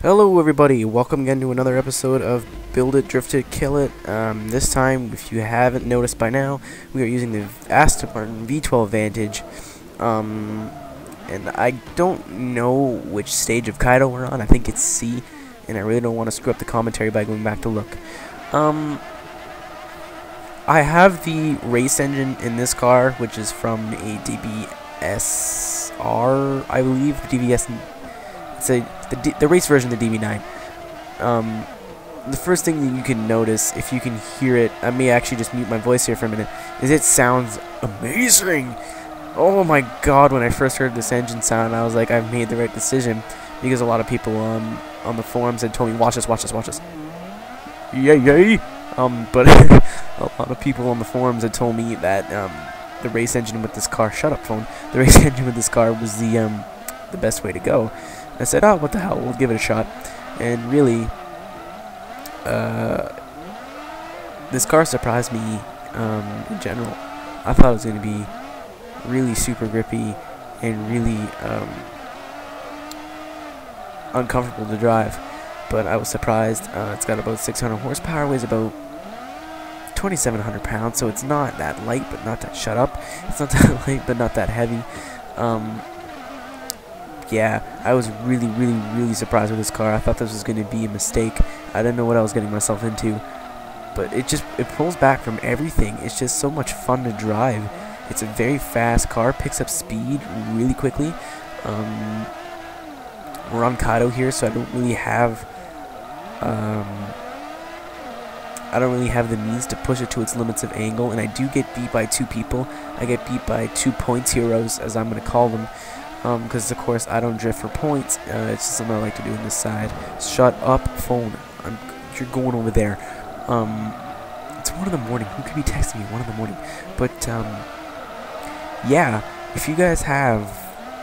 Hello everybody, welcome again to another episode of Build It, Drift It, Kill It. This time, if you haven't noticed by now, we are using the Aston V12 Vantage. And I don't know which stage of Kaido we're on. I think it's C, and I really don't want to screw up the commentary by going back to look. I have the race engine in this car, which is from a DBSR, I believe, the DBS. It's the race version of the DB9. The first thing that you can notice, if you can hear it, I may actually just mute my voice here for a minute, is it sounds amazing. Oh my god, when I first heard this engine sound, I was like, I've made the right decision, because a lot of people on the forums had told me, watch this, watch this, watch this. Yay, yay. But a lot of people on the forums had told me that the race engine with this car, shut up phone, the race engine with this car was the best way to go. I said, oh, what the hell, we'll give it a shot. And really, this car surprised me in general. I thought it was going to be really super grippy and really uncomfortable to drive. But I was surprised. It's got about 600 horsepower, weighs about 2,700 pounds, so it's not that light, but not that, shut up. It's not that light, but not that heavy. Yeah, I was really surprised with this car. I thought this was going to be a mistake. I didn't know what I was getting myself into. But it pulls back from everything. It's just so much fun to drive. It's a very fast car, picks up speed really quickly. We're on Kaido here, so I don't really have the means to push it to its limits of angle, and I do get beat by two people. I get beat by 2 points heroes, as I'm going to call them. Because of course I don't drift for points. It's just something I like to do on this side. Shut up, phone. You're going over there. It's 1 in the morning. Who could be texting me 1 in the morning? But yeah, if you guys have,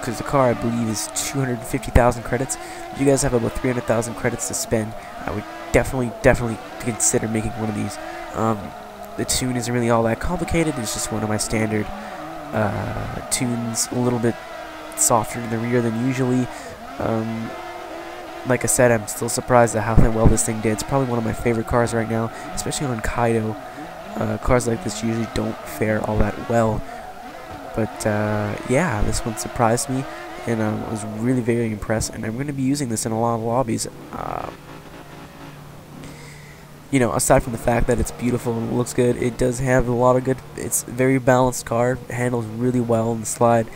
because the car I believe is 250,000 credits. If you guys have about 300,000 credits to spend, I would definitely consider making one of these. The tune isn't really all that complicated. It's just one of my standard tunes, a little bit softer in the rear than usually. Like I said, I'm still surprised at how well this thing did. It's probably one of my favorite cars right now, especially on Kaido. Cars like this usually don't fare all that well, but yeah, this one surprised me, and I was really very impressed, and I'm going to be using this in a lot of lobbies. You know, aside from the fact that it's beautiful and it looks good, it does have a lot of good, it's a very balanced car, it handles really well in the slide.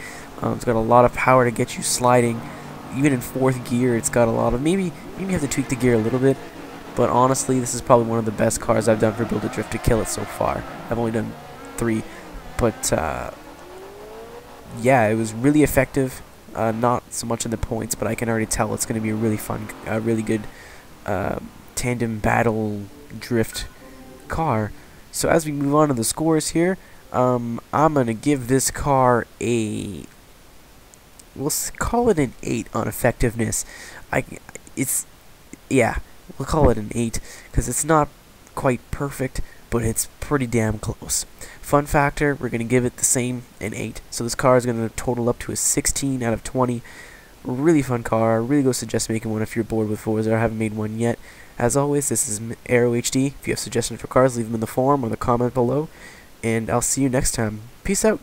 It's got a lot of power to get you sliding. Even in 4th gear, it's got a lot of, maybe you have to tweak the gear a little bit, but honestly, this is probably one of the best cars I've done for Build It, Drift It, Kill It so far. I've only done 3, but yeah, it was really effective. Not so much in the points, but I can already tell it's going to be a really fun, really good tandem battle drift car. So as we move on to the scores here, I'm going to give this car a, we'll call it an 8 on effectiveness. Yeah, we'll call it an 8, because it's not quite perfect, but it's pretty damn close. Fun factor, we're going to give it the same, an 8. So this car is going to total up to a 16 out of 20. Really fun car. Really go suggest making one if you're bored with Forza or haven't made one yet. As always, this is Aero HD. If you have suggestions for cars, leave them in the forum or the comment below. And I'll see you next time. Peace out.